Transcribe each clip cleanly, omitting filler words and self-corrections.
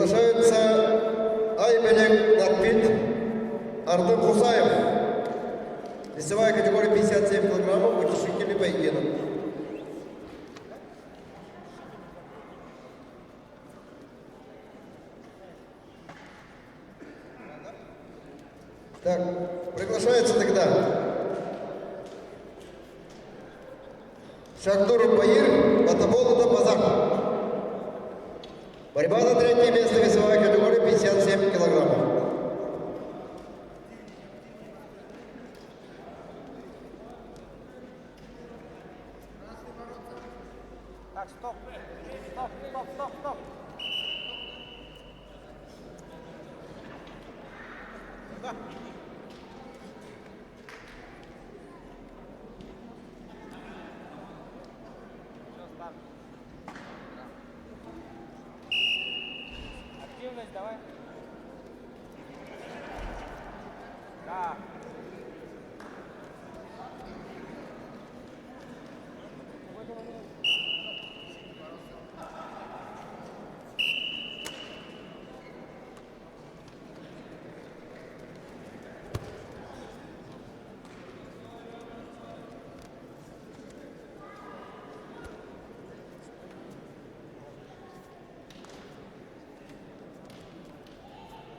Приглашается Айбелек Надпит Артем Хусаев. Весовая категория 57 килограммов, утешительный поединок. Так, приглашается тогда Шахтур Баир, Батаболота Базар. Борьба за третье место, весовая категория 57 килограммов. Так, стоп. Стоп. Да. Активность давай. Да.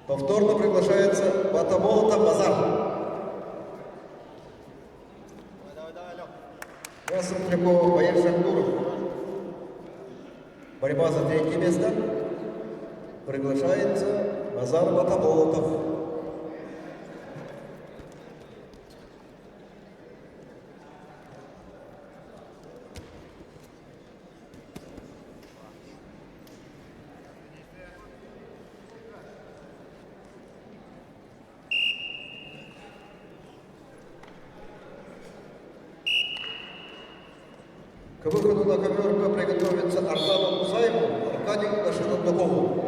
Повторно приглашается Батаболота Базар. Давай, Лёг. Красный Трюков, Баир Шахтуров. Борьба за третье место. Приглашается Базар Батаболотов. К выходу на ковер приготовится Артану Мусаеву, Аркадию Дашинатукову.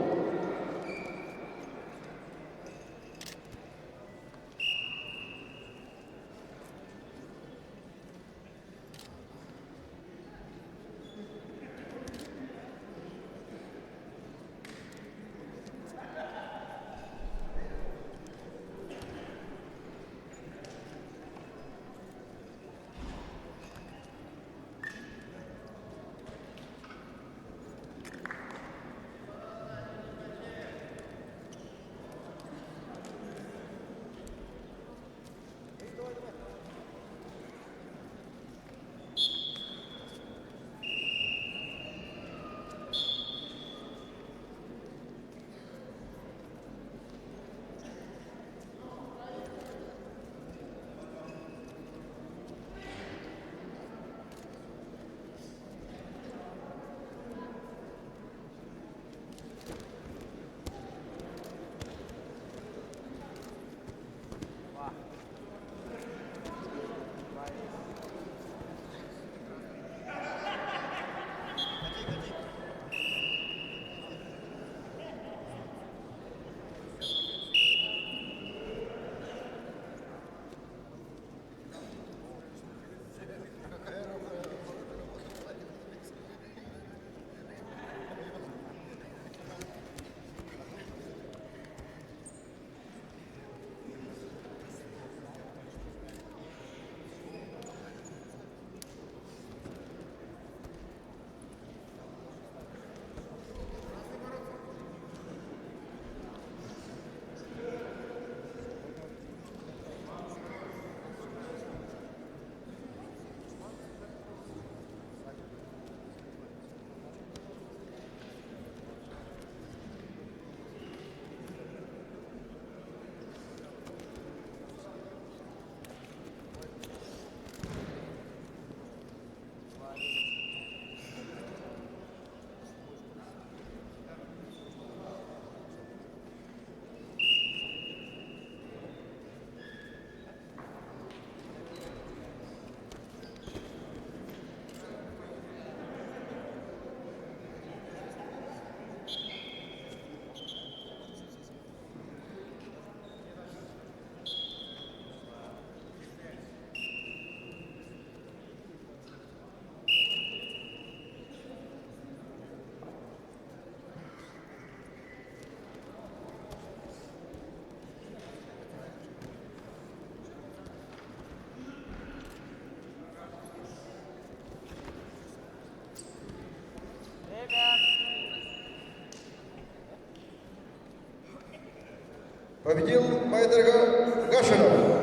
Победил Майдар Гашинов.